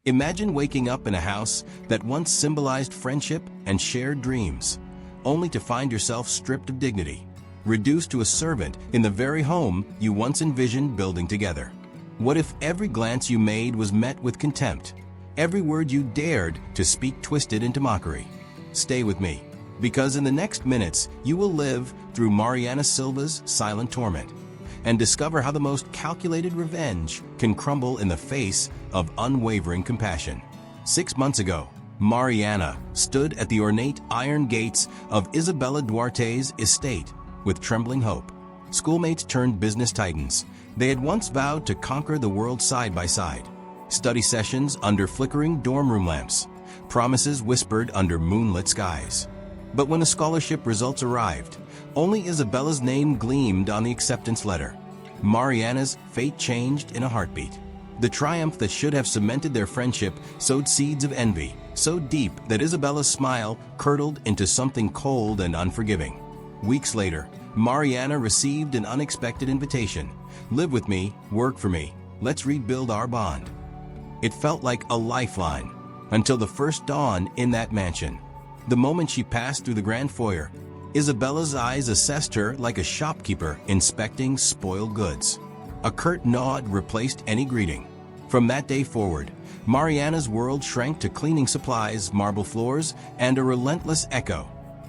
Imagine waking up in a house that once symbolized friendship and shared dreams, only to find yourself stripped of dignity, reduced to a servant in the very home you once envisioned building together. What if every glance you made was met with contempt, every word you dared to speak twisted into mockery? Stay with me, because in the next minutes you will live through Mariana Silva's silent torment and discover how the most calculated revenge can crumble in the face of unwavering compassion. 6 months ago, Mariana stood at the ornate iron gates of Isabella Duarte's estate with trembling hope. Schoolmates turned business titans, they had once vowed to conquer the world side by side. Study sessions under flickering dorm room lamps, promises whispered under moonlit skies. But when the scholarship results arrived, only Isabella's name gleamed on the acceptance letter. Mariana's fate changed in a heartbeat. The triumph that should have cemented their friendship sowed seeds of envy, so deep that Isabella's smile curdled into something cold and unforgiving. Weeks later, Mariana received an unexpected invitation. Live with me, work for me, let's rebuild our bond. It felt like a lifeline, until the first dawn in that mansion. The moment she passed through the grand foyer, Isabella's eyes assessed her like a shopkeeper inspecting spoiled goods. A curt nod replaced any greeting. From that day forward, Mariana's world shrank to cleaning supplies, marble floors, and a relentless echo.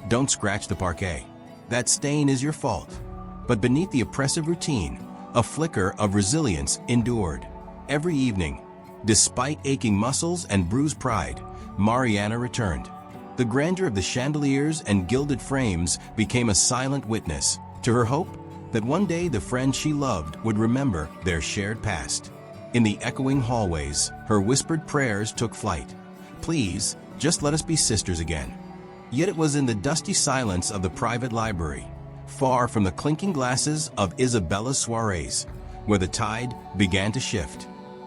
Don't scratch the parquet. That stain is your fault. But beneath the oppressive routine, a flicker of resilience endured. Every evening, despite aching muscles and bruised pride, Mariana returned. The grandeur of the chandeliers and gilded frames became a silent witness to her hope that one day the friend she loved would remember their shared past. In the echoing hallways, her whispered prayers took flight. Please, just let us be sisters again. Yet it was in the dusty silence of the private library, far from the clinking glasses of Isabella's soirees, where the tide began to shift.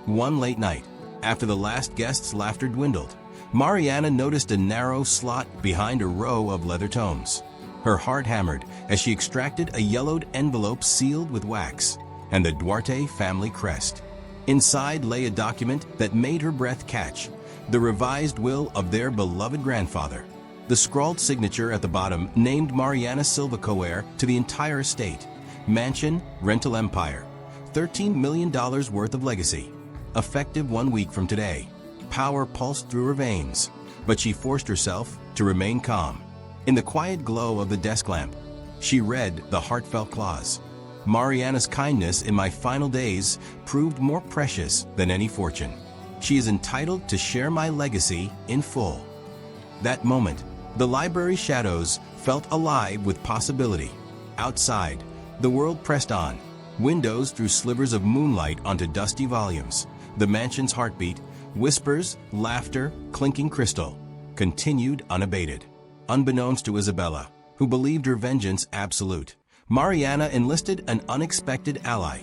One late night, after the last guest's laughter dwindled, Mariana noticed a narrow slot behind a row of leather tomes. Her heart hammered as she extracted a yellowed envelope sealed with wax and the Duarte family crest. Inside lay a document that made her breath catch, the revised will of their beloved grandfather. The scrawled signature at the bottom named Mariana Silva co-heir to the entire estate, mansion, rental empire, $13 million worth of legacy. Effective 1 week from today. Power pulsed through her veins, but she forced herself to remain calm. In the quiet glow of the desk lamp, she read the heartfelt clause. Mariana's kindness in my final days proved more precious than any fortune. She is entitled to share my legacy in full. That moment, the library shadows felt alive with possibility. Outside, the world pressed on. Windows threw slivers of moonlight onto dusty volumes. The mansion's heartbeat, whispers, laughter, clinking crystal, continued unabated. Unbeknownst to Isabella, who believed her vengeance absolute, Mariana enlisted an unexpected ally,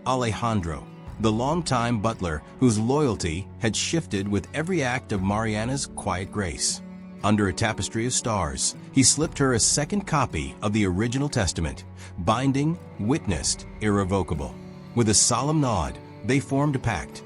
Alejandro, the longtime butler whose loyalty had shifted with every act of Mariana's quiet grace. Under a tapestry of stars, he slipped her a second copy of the original testament, binding, witnessed, irrevocable. With a solemn nod, they formed a pact.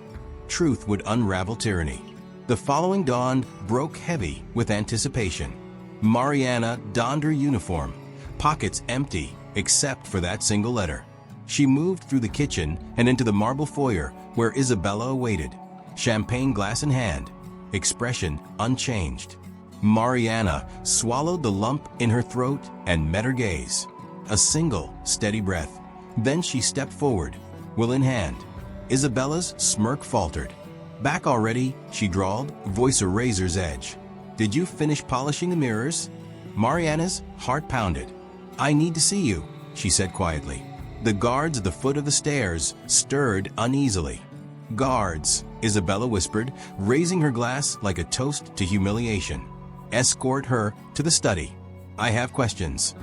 Truth would unravel tyranny. The following dawn broke heavy with anticipation. Mariana donned her uniform, pockets empty except for that single letter. She moved through the kitchen and into the marble foyer where Isabella awaited, champagne glass in hand, expression unchanged. Mariana swallowed the lump in her throat and met her gaze. A single, steady breath. Then she stepped forward, will in hand. Isabella's smirk faltered. Back already, she drawled, voice a razor's edge. Did you finish polishing the mirrors? Mariana's heart pounded. I need to see you, she said quietly. The guards at the foot of the stairs stirred uneasily. Guards, Isabella whispered, raising her glass like a toast to humiliation. Escort her to the study. I have questions.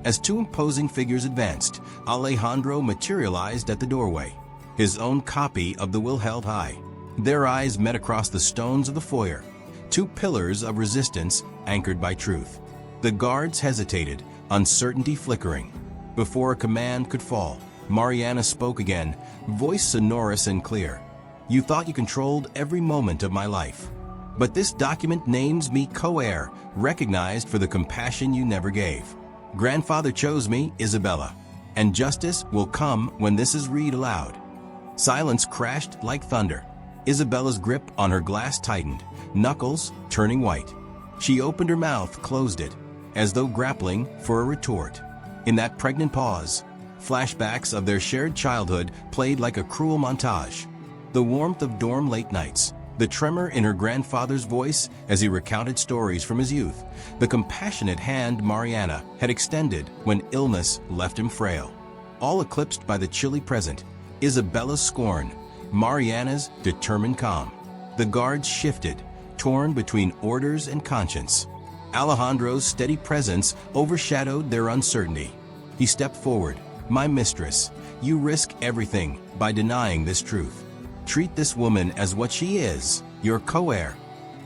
As two imposing figures advanced, Alejandro materialized at the doorway, his own copy of the will held high. Their eyes met across the stones of the foyer, two pillars of resistance anchored by truth. The guards hesitated, uncertainty flickering. Before a command could fall, Mariana spoke again, voice sonorous and clear. You thought you controlled every moment of my life. But this document names me co-heir, recognized for the compassion you never gave. Grandfather chose me, Isabella, and justice will come when this is read aloud." Silence crashed like thunder. Isabella's grip on her glass tightened, knuckles turning white. She opened her mouth, closed it, as though grappling for a retort. In that pregnant pause, flashbacks of their shared childhood played like a cruel montage. The warmth of dorm late nights, the tremor in her grandfather's voice as he recounted stories from his youth, the compassionate hand Mariana had extended when illness left him frail. All eclipsed by the chilly present, Isabella's scorn, Mariana's determined calm. The guards shifted, torn between orders and conscience. Alejandro's steady presence overshadowed their uncertainty. He stepped forward. "My mistress, you risk everything by denying this truth. Treat this woman as what she is, your co-heir."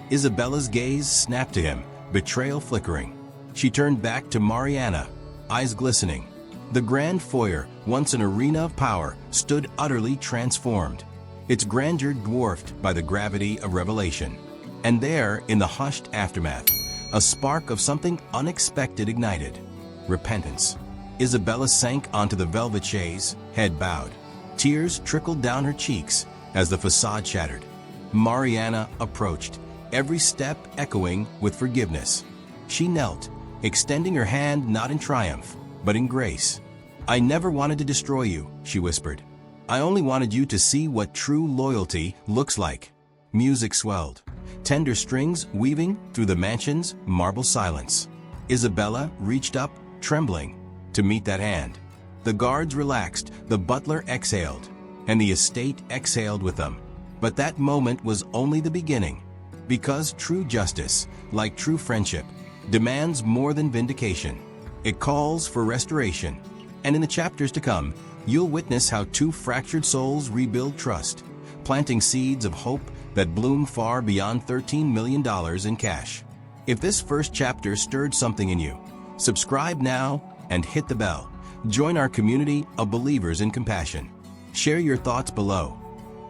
Isabella's gaze snapped to him, betrayal flickering. She turned back to Mariana, eyes glistening. The grand foyer, once an arena of power, stood utterly transformed, its grandeur dwarfed by the gravity of revelation. And there, in the hushed aftermath, a spark of something unexpected ignited. Repentance. Isabella sank onto the velvet chaise, head bowed. Tears trickled down her cheeks as the facade shattered. Mariana approached, every step echoing with forgiveness. She knelt, extending her hand not in triumph, but in grace. "I never wanted to destroy you," she whispered. "I only wanted you to see what true loyalty looks like." Music swelled, tender strings weaving through the mansion's marble silence. Isabella reached up, trembling, to meet that hand. The guards relaxed, the butler exhaled, and the estate exhaled with them. But that moment was only the beginning, because true justice, like true friendship, demands more than vindication. It calls for restoration. And in the chapters to come, you'll witness how two fractured souls rebuild trust, planting seeds of hope that bloom far beyond $13 million in cash. If this first chapter stirred something in you, subscribe now and hit the bell. Join our community of believers in compassion. Share your thoughts below.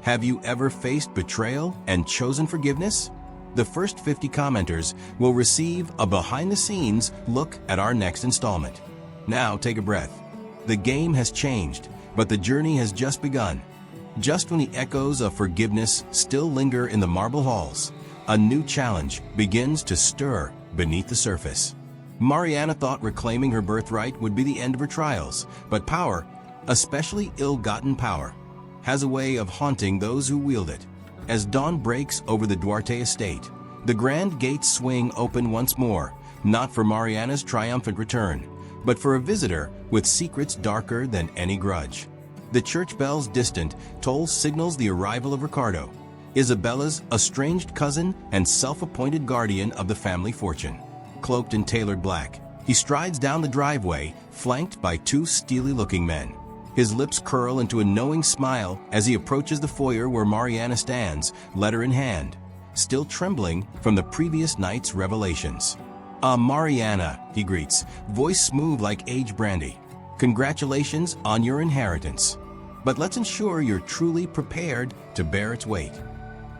Have you ever faced betrayal and chosen forgiveness? The first 50 commenters will receive a behind-the-scenes look at our next installment. Now take a breath. The game has changed, but the journey has just begun. Just when the echoes of forgiveness still linger in the marble halls, a new challenge begins to stir beneath the surface. Mariana thought reclaiming her birthright would be the end of her trials, but power, especially ill-gotten power, has a way of haunting those who wield it. As dawn breaks over the Duarte estate, the grand gates swing open once more, not for Mariana's triumphant return, but for a visitor with secrets darker than any grudge. The church bell's distant toll signals the arrival of Ricardo, Isabella's estranged cousin and self-appointed guardian of the family fortune. Cloaked in tailored black, he strides down the driveway, flanked by two steely-looking men. His lips curl into a knowing smile as he approaches the foyer where Mariana stands, letter in hand, still trembling from the previous night's revelations. "Ah, Mariana," he greets, voice smooth like aged brandy. "Congratulations on your inheritance. But let's ensure you're truly prepared to bear its weight."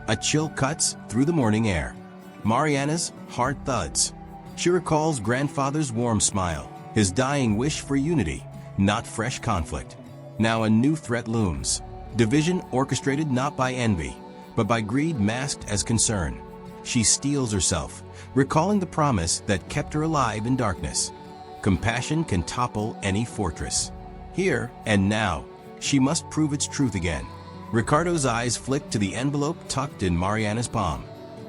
A chill cuts through the morning air. Mariana's heart thuds. She recalls grandfather's warm smile, his dying wish for unity, not fresh conflict. Now a new threat looms. Division orchestrated not by envy, but by greed masked as concern. She steels herself, recalling the promise that kept her alive in darkness. Compassion can topple any fortress. Here and now, she must prove its truth again. Ricardo's eyes flick to the envelope tucked in Mariana's palm.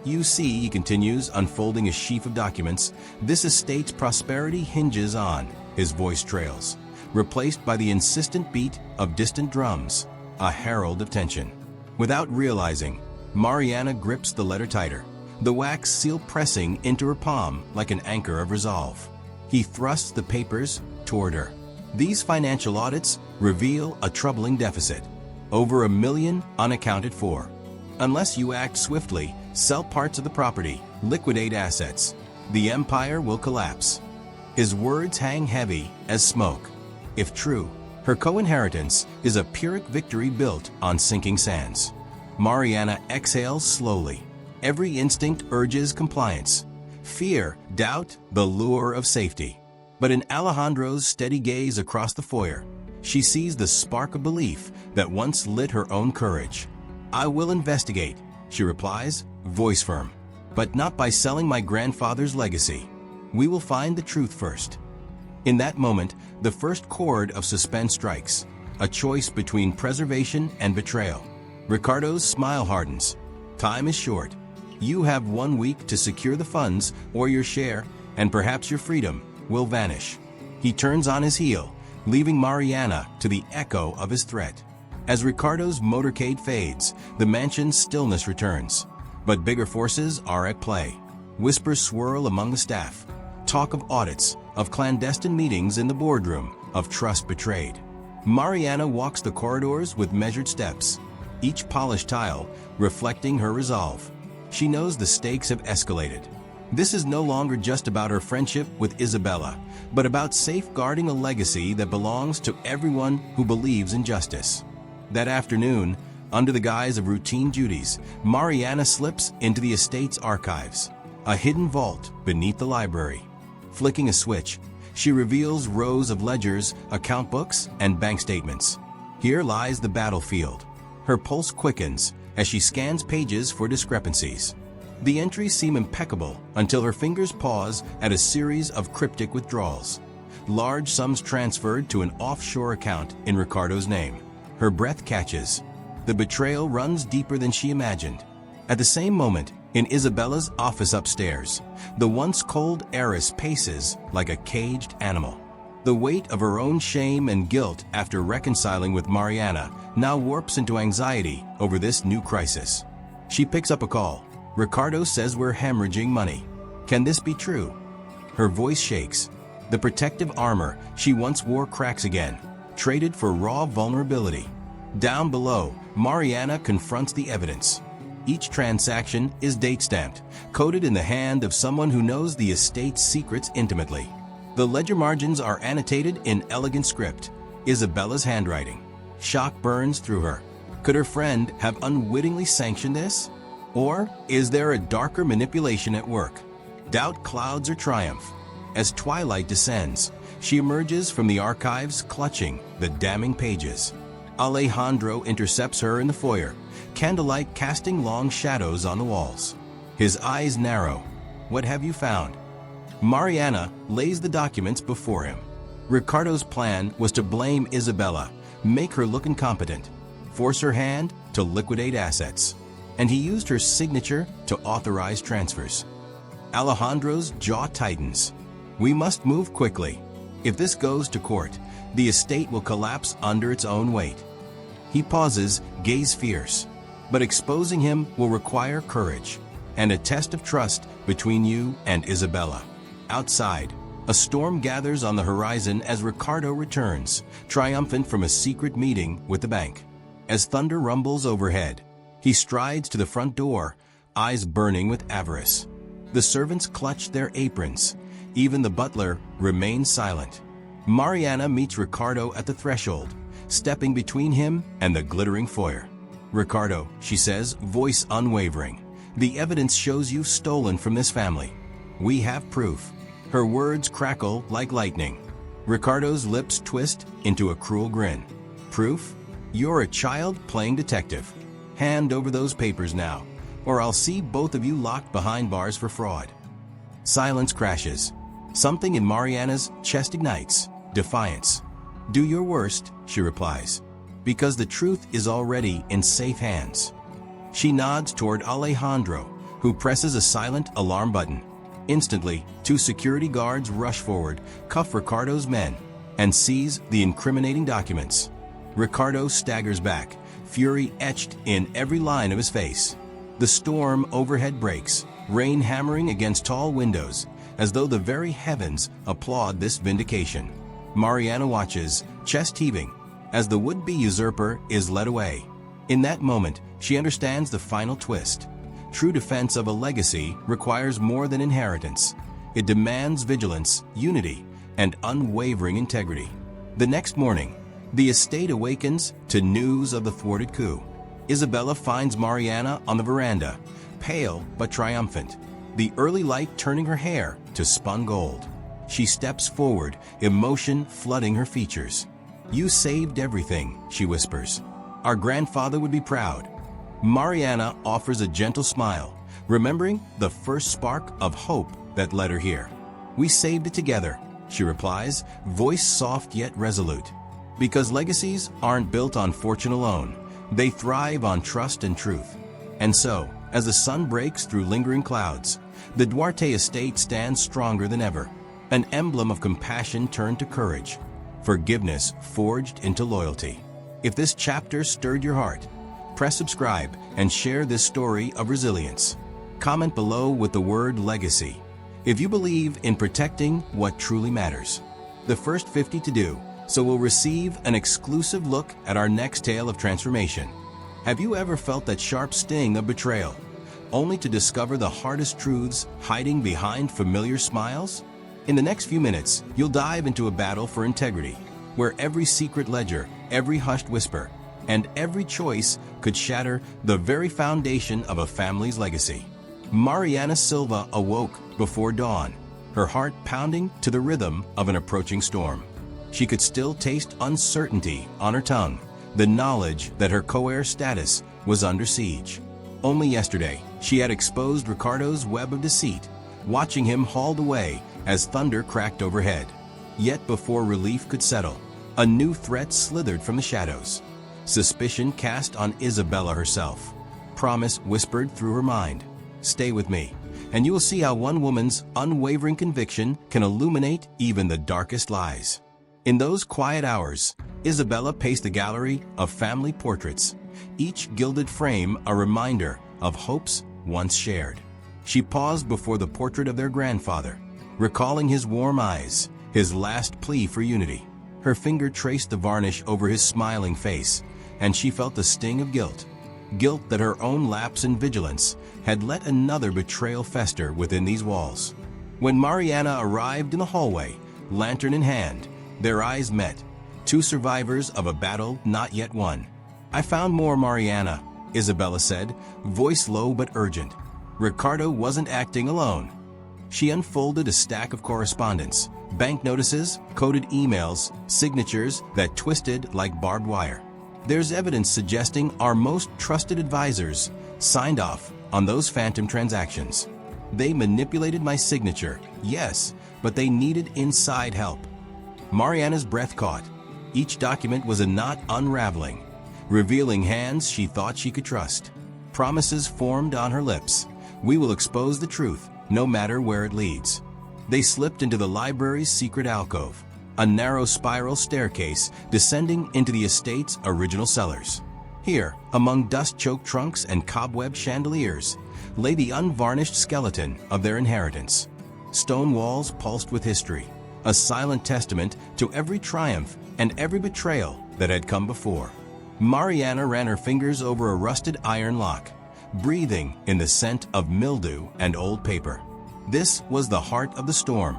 "You see," he continues, unfolding a sheaf of documents, "this estate's prosperity hinges on," his voice trails, replaced by the insistent beat of distant drums, a herald of tension. Without realizing, Mariana grips the letter tighter, the wax seal pressing into her palm like an anchor of resolve. He thrusts the papers toward her. These financial audits reveal a troubling deficit. Over $1 million unaccounted for. Unless you act swiftly, sell parts of the property, liquidate assets, the empire will collapse. His words hang heavy as smoke. If true, her co-inheritance is a Pyrrhic victory built on sinking sands. Mariana exhales slowly. Every instinct urges compliance. Fear, doubt, the lure of safety. But in Alejandro's steady gaze across the foyer, she sees the spark of belief that once lit her own courage. "I will investigate," she replies, voice firm. "But not by selling my grandfather's legacy. We will find the truth first." In that moment, the first chord of suspense strikes, a choice between preservation and betrayal. Ricardo's smile hardens. Time is short. You have 1 week to secure the funds or your share, and perhaps your freedom will vanish. He turns on his heel, leaving Mariana to the echo of his threat. As Ricardo's motorcade fades, the mansion's stillness returns. But bigger forces are at play. Whispers swirl among the staff. Talk of audits, of clandestine meetings in the boardroom, of trust betrayed. Mariana walks the corridors with measured steps, each polished tile reflecting her resolve. She knows the stakes have escalated. This is no longer just about her friendship with Isabella, but about safeguarding a legacy that belongs to everyone who believes in justice. That afternoon, under the guise of routine duties, Mariana slips into the estate's archives, a hidden vault beneath the library. Flicking a switch, she reveals rows of ledgers, account books, and bank statements. Here lies the battlefield. Her pulse quickens as she scans pages for discrepancies. The entries seem impeccable until her fingers pause at a series of cryptic withdrawals. Large sums transferred to an offshore account in Ricardo's name. Her breath catches. The betrayal runs deeper than she imagined. At the same moment, in Isabella's office upstairs, the once cold heiress paces like a caged animal. The weight of her own shame and guilt after reconciling with Mariana now warps into anxiety over this new crisis. She picks up a call. "Ricardo says we're hemorrhaging money. Can this be true?" Her voice shakes. The protective armor she once wore cracks again, traded for raw vulnerability. Down below, Mariana confronts the evidence. Each transaction is date-stamped, coded in the hand of someone who knows the estate's secrets intimately. The ledger margins are annotated in elegant script, Isabella's handwriting. Shock burns through her. Could her friend have unwittingly sanctioned this? Or is there a darker manipulation at work? Doubt clouds her triumph. As twilight descends, she emerges from the archives clutching the damning pages. Alejandro intercepts her in the foyer, candlelight casting long shadows on the walls. His eyes narrow. "What have you found?" Mariana lays the documents before him. Ricardo's plan was to blame Isabella, make her look incompetent, force her hand to liquidate assets. And he used her signature to authorize transfers. Alejandro's jaw tightens. "We must move quickly. If this goes to court, the estate will collapse under its own weight." He pauses, gaze fierce. "But exposing him will require courage and a test of trust between you and Isabella." Outside, a storm gathers on the horizon as Ricardo returns, triumphant from a secret meeting with the bank. As thunder rumbles overhead, he strides to the front door, eyes burning with avarice. The servants clutch their aprons. Even the butler remains silent. Mariana meets Ricardo at the threshold, stepping between him and the glittering foyer. "Ricardo," she says, voice unwavering, "the evidence shows you've stolen from this family. We have proof." Her words crackle like lightning. Ricardo's lips twist into a cruel grin. "Proof? You're a child playing detective. Hand over those papers now, or I'll see both of you locked behind bars for fraud." Silence crashes. Something in Mariana's chest ignites. Defiance. "Do your worst," she replies, "because the truth is already in safe hands." She nods toward Alejandro, who presses a silent alarm button. Instantly, 2 security guards rush forward, cuff Ricardo's men, and seize the incriminating documents. Ricardo staggers back, fury etched in every line of his face. The storm overhead breaks, rain hammering against tall windows, as though the very heavens applaud this vindication. Mariana watches, chest heaving, as the would-be usurper is led away. In that moment, she understands the final twist. True defense of a legacy requires more than inheritance. It demands vigilance, unity, and unwavering integrity. The next morning, the estate awakens to news of the thwarted coup. Isabella finds Mariana on the veranda, pale but triumphant, the early light turning her hair to spun gold. She steps forward, emotion flooding her features. "You saved everything," she whispers. "Our grandfather would be proud." Mariana offers a gentle smile, remembering the first spark of hope that led her here. "We saved it together," she replies, voice soft yet resolute. Because legacies aren't built on fortune alone, they thrive on trust and truth. And so, as the sun breaks through lingering clouds, the Duarte estate stands stronger than ever, an emblem of compassion turned to courage, forgiveness forged into loyalty. If this chapter stirred your heart, press subscribe and share this story of resilience. Comment below with the word legacy if you believe in protecting what truly matters. The first 50 to do so will receive an exclusive look at our next tale of transformation. Have you ever felt that sharp sting of betrayal, only to discover the hardest truths hiding behind familiar smiles? In the next few minutes, you'll dive into a battle for integrity, where every secret ledger, every hushed whisper, and every choice could shatter the very foundation of a family's legacy. Mariana Silva awoke before dawn, her heart pounding to the rhythm of an approaching storm. She could still taste uncertainty on her tongue, the knowledge that her co-heir status was under siege. Only yesterday, she had exposed Ricardo's web of deceit, watching him hauled away as thunder cracked overhead. Yet before relief could settle, a new threat slithered from the shadows. Suspicion cast on Isabella herself. Promise whispered through her mind. "Stay with me, and you will see how one woman's unwavering conviction can illuminate even the darkest lies." In those quiet hours, Isabella paced the gallery of family portraits, each gilded frame a reminder of hopes once shared. She paused before the portrait of their grandfather, recalling his warm eyes, his last plea for unity. Her finger traced the varnish over his smiling face, and she felt the sting of guilt. Guilt that her own lapse in vigilance had let another betrayal fester within these walls. When Mariana arrived in the hallway, lantern in hand, their eyes met, two survivors of a battle not yet won. "I found more, Mariana," Isabella said, voice low but urgent. Ricardo wasn't acting alone. She unfolded a stack of correspondence, bank notices, coded emails, signatures that twisted like barbed wire. "There's evidence suggesting our most trusted advisors signed off on those phantom transactions. They manipulated my signature, yes, but they needed inside help." Mariana's breath caught. Each document was a knot unraveling, revealing hands she thought she could trust. Promises formed on her lips. "We will expose the truth, no matter where it leads." They slipped into the library's secret alcove, a narrow spiral staircase descending into the estate's original cellars. Here, among dust-choked trunks and cobweb chandeliers, lay the unvarnished skeleton of their inheritance. Stone walls pulsed with history, a silent testament to every triumph and every betrayal that had come before. Mariana ran her fingers over a rusted iron lock, breathing in the scent of mildew and old paper. This was the heart of the storm.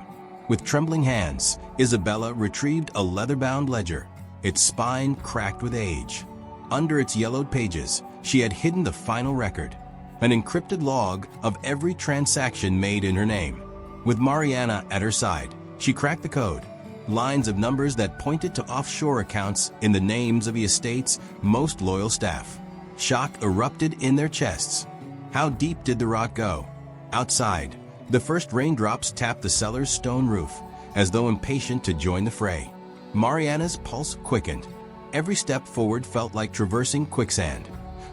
With trembling hands, Isabella retrieved a leather-bound ledger, its spine cracked with age. Under its yellowed pages, she had hidden the final record, an encrypted log of every transaction made in her name. With Mariana at her side, she cracked the code, lines of numbers that pointed to offshore accounts in the names of the estate's most loyal staff. Shock erupted in their chests. How deep did the rot go? Outside, the first raindrops tapped the cellar's stone roof, as though impatient to join the fray. Mariana's pulse quickened. Every step forward felt like traversing quicksand.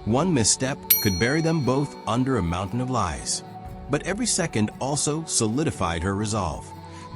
One misstep could bury them both under a mountain of lies. But every second also solidified her resolve.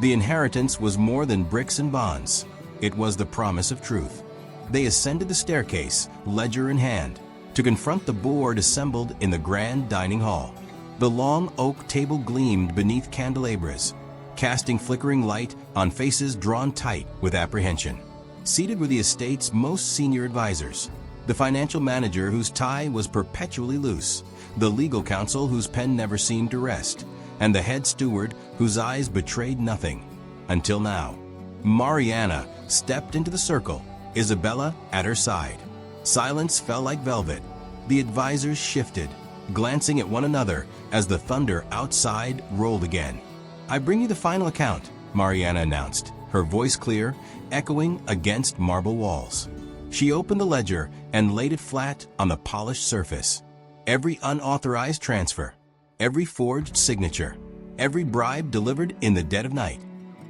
The inheritance was more than bricks and bonds. It was the promise of truth. They ascended the staircase, ledger in hand, to confront the board assembled in the grand dining hall. The long oak table gleamed beneath candelabras, casting flickering light on faces drawn tight with apprehension. Seated were the estate's most senior advisors, the financial manager whose tie was perpetually loose, the legal counsel whose pen never seemed to rest, and the head steward whose eyes betrayed nothing. Until now. Mariana stepped into the circle, Isabella at her side. Silence fell like velvet. The advisors shifted, glancing at one another as the thunder outside rolled again. "I bring you the final account," Mariana announced, her voice clear, echoing against marble walls. She opened the ledger and laid it flat on the polished surface. Every unauthorized transfer, every forged signature, every bribe delivered in the dead of night.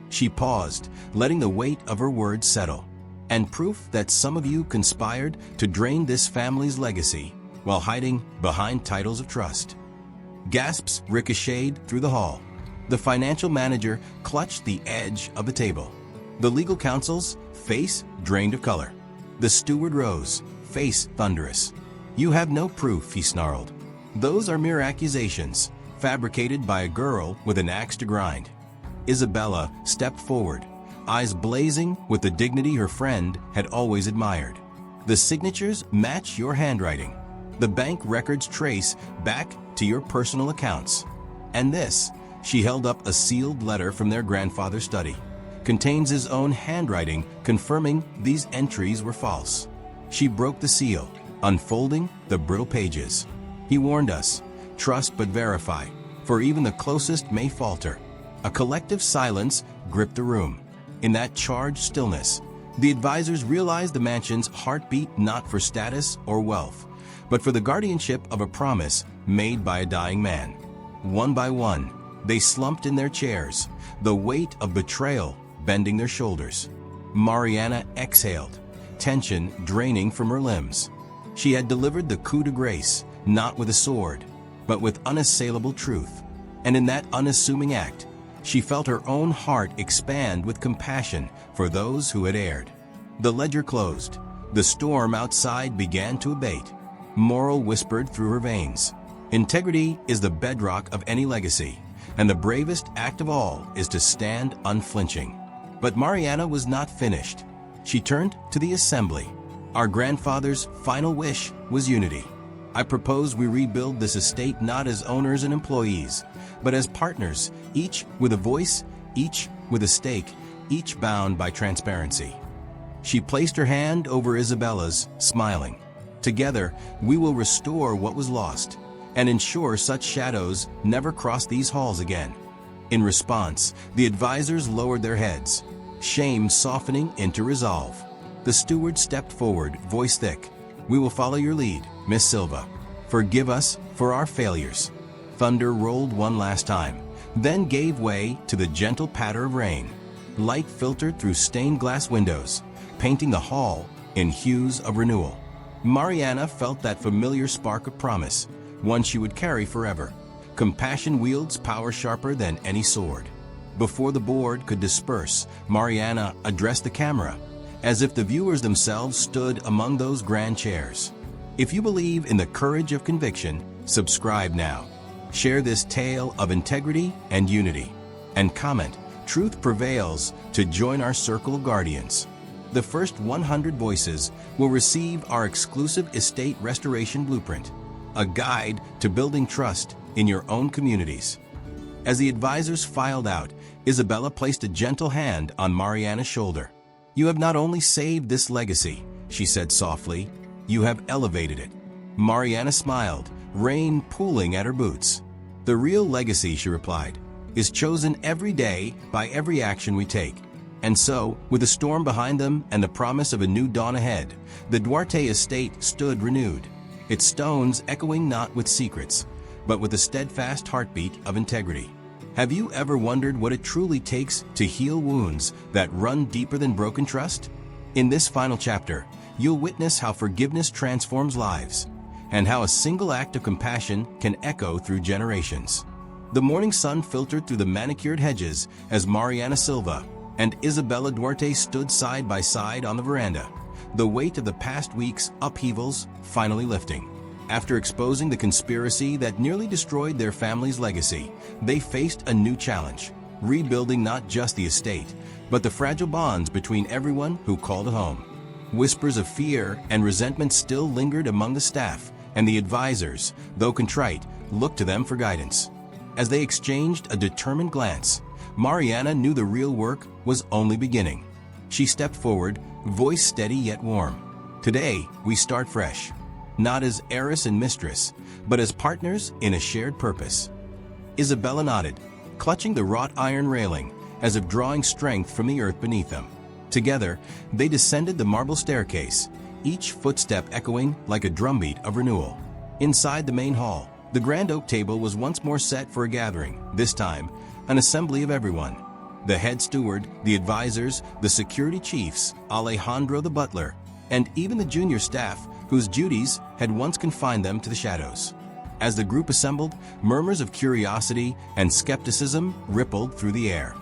She paused, letting the weight of her words settle. "And proof that some of you conspired to drain this family's legacy while hiding behind titles of trust." Gasps ricocheted through the hall. The financial manager clutched the edge of the table. The legal counsel's face drained of color. The steward rose, face thunderous. "You have no proof," he snarled. "Those are mere accusations, fabricated by a girl with an axe to grind." Isabella stepped forward, eyes blazing with the dignity her friend had always admired. "The signatures match your handwriting. The bank records trace back to your personal accounts. And this," she held up a sealed letter from their grandfather's study, "contains his own handwriting confirming these entries were false." She broke the seal, unfolding the brittle pages. "He warned us, trust but verify, for even the closest may falter." A collective silence gripped the room. In that charged stillness, the advisors realized the mansion's heartbeat not for status or wealth, but for the guardianship of a promise made by a dying man. One by one, they slumped in their chairs, the weight of betrayal bending their shoulders. Mariana exhaled, tension draining from her limbs. She had delivered the coup de grace, not with a sword, but with unassailable truth. And in that unassuming act, she felt her own heart expand with compassion for those who had erred. The ledger closed. The storm outside began to abate. Moral whispered through her veins. Integrity is the bedrock of any legacy, and the bravest act of all is to stand unflinching. But Mariana was not finished. She turned to the assembly. "Our grandfather's final wish was unity. I propose we rebuild this estate not as owners and employees, but as partners, each with a voice, each with a stake, each bound by transparency." She placed her hand over Isabella's, smiling. "Together, we will restore what was lost and ensure such shadows never cross these halls again." In response, the advisors lowered their heads, shame softening into resolve. The steward stepped forward, voice thick. "We will follow your lead, Miss Silva. Forgive us for our failures." Thunder rolled one last time, then gave way to the gentle patter of rain. Light filtered through stained glass windows, painting the hall in hues of renewal. Mariana felt that familiar spark of promise, one she would carry forever. Compassion wields power sharper than any sword. Before the board could disperse, Mariana addressed the camera, as if the viewers themselves stood among those grand chairs. If you believe in the courage of conviction, subscribe now. Share this tale of integrity and unity. And comment, "Truth prevails," to join our circle of guardians. The first 100 voices will receive our exclusive estate restoration blueprint, a guide to building trust in your own communities. As the advisors filed out, Isabella placed a gentle hand on Mariana's shoulder. "You have not only saved this legacy," she said softly, "you have elevated it." Mariana smiled, rain pooling at her boots. "The real legacy," she replied, "is chosen every day by every action we take." And so, with the storm behind them and the promise of a new dawn ahead, the Duarte estate stood renewed, its stones echoing not with secrets, but with the steadfast heartbeat of integrity. Have you ever wondered what it truly takes to heal wounds that run deeper than broken trust? In this final chapter, you'll witness how forgiveness transforms lives, and how a single act of compassion can echo through generations. The morning sun filtered through the manicured hedges as Mariana Silva and Isabella Duarte stood side by side on the veranda, the weight of the past week's upheavals finally lifting. After exposing the conspiracy that nearly destroyed their family's legacy, they faced a new challenge, rebuilding not just the estate, but the fragile bonds between everyone who called it home. Whispers of fear and resentment still lingered among the staff, and the advisors, though contrite, looked to them for guidance. As they exchanged a determined glance, Mariana knew the real work was only beginning. She stepped forward, voice steady yet warm. "Today, we start fresh. not as heiress and mistress, but as partners in a shared purpose. Isabella nodded, clutching the wrought iron railing, as if drawing strength from the earth beneath them. Together, they descended the marble staircase, each footstep echoing like a drumbeat of renewal. Inside the main hall, the grand oak table was once more set for a gathering, this time, an assembly of everyone. The head steward, the advisors, the security chiefs, Alejandro the butler, and even the junior staff whose duties had once confined them to the shadows. As the group assembled, murmurs of curiosity and skepticism rippled through the air.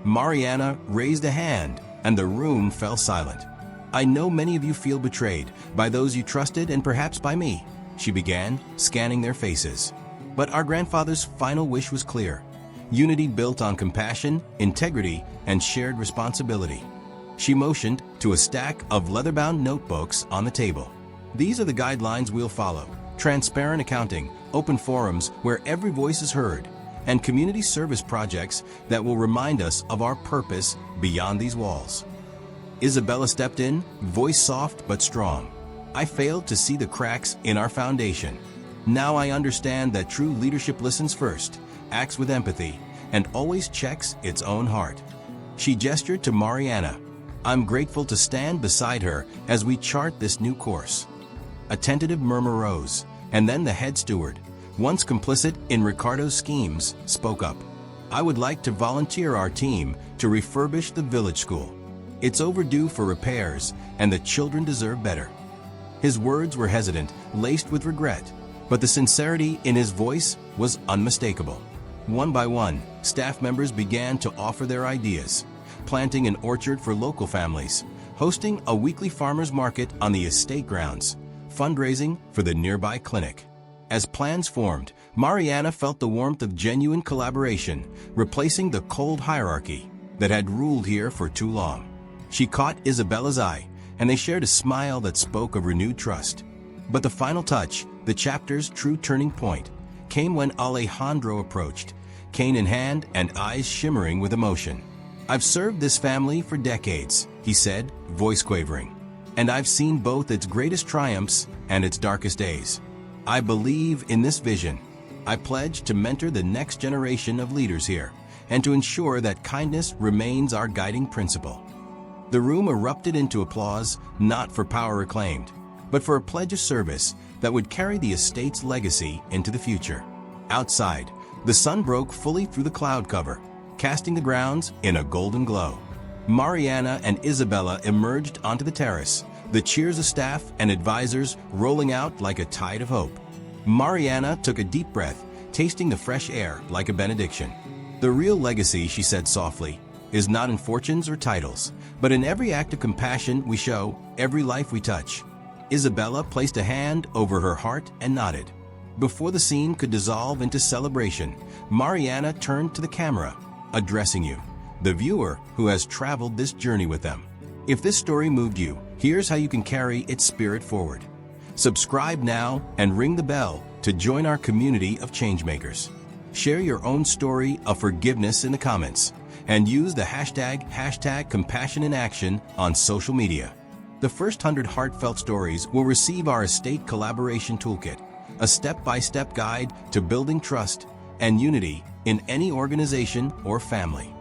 Mariana raised a hand, and the room fell silent. "I know many of you feel betrayed by those you trusted and perhaps by me," she began, scanning their faces. But our grandfather's final wish was clear: unity built on compassion, integrity, and shared responsibility. She motioned to a stack of leather-bound notebooks on the table. "These are the guidelines we'll follow: transparent accounting, open forums where every voice is heard, and community service projects that will remind us of our purpose beyond these walls." Isabella stepped in, voice soft but strong. "I failed to see the cracks in our foundation. Now I understand that true leadership listens first, acts with empathy, and always checks its own heart." She gestured to Mariana. "I'm grateful to stand beside her as we chart this new course." A tentative murmur rose, and then the head steward, once complicit in Ricardo's schemes, spoke up. "I would like to volunteer our team to refurbish the village school. It's overdue for repairs, and the children deserve better." His words were hesitant, laced with regret, but the sincerity in his voice was unmistakable. One by one, staff members began to offer their ideas: planting an orchard for local families, hosting a weekly farmers market on the estate grounds, fundraising for the nearby clinic. As plans formed, Mariana felt the warmth of genuine collaboration, replacing the cold hierarchy that had ruled here for too long. She caught Isabella's eye, and they shared a smile that spoke of renewed trust. But the final touch, the chapter's true turning point, came when Alejandro approached, cane in hand and eyes shimmering with emotion. "I've served this family for decades," he said, voice quavering, "and I've seen both its greatest triumphs and its darkest days. I believe in this vision. I pledge to mentor the next generation of leaders here and to ensure that kindness remains our guiding principle." The room erupted into applause, not for power acclaimed, but for a pledge of service that would carry the estate's legacy into the future. Outside, the sun broke fully through the cloud cover, casting the grounds in a golden glow. Mariana and Isabella emerged onto the terrace, the cheers of staff and advisors rolling out like a tide of hope. Mariana took a deep breath, tasting the fresh air like a benediction. "The real legacy," she said softly, "is not in fortunes or titles, but in every act of compassion we show, every life we touch." Isabella placed a hand over her heart and nodded. Before the scene could dissolve into celebration, Mariana turned to the camera, addressing you, the viewer who has traveled this journey with them. If this story moved you, here's how you can carry its spirit forward. Subscribe now and ring the bell to join our community of changemakers. Share your own story of forgiveness in the comments, and use the hashtag Compassion in Action on social media. The first 100 heartfelt stories will receive our estate collaboration toolkit, a step-by-step guide to building trust and unity in any organization or family.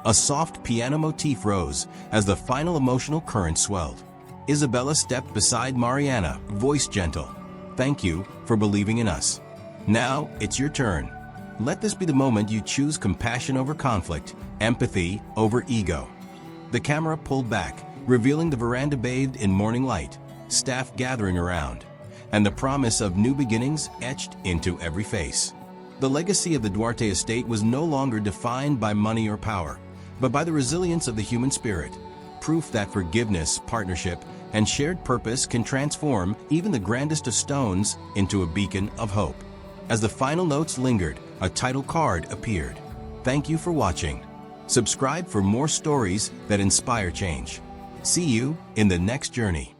A soft piano motif rose as the final emotional current swelled. Isabella stepped beside Mariana, voice gentle. "Thank you for believing in us. Now it's your turn. Let this be the moment you choose compassion over conflict, empathy over ego." The camera pulled back, revealing the veranda bathed in morning light, staff gathering around, and the promise of new beginnings etched into every face. The legacy of the Duarte estate was no longer defined by money or power, but by the resilience of the human spirit, proof that forgiveness, partnership, and shared purpose can transform even the grandest of stones into a beacon of hope. As the final notes lingered, a title card appeared. Thank you for watching. Subscribe for more stories that inspire change. See you in the next journey.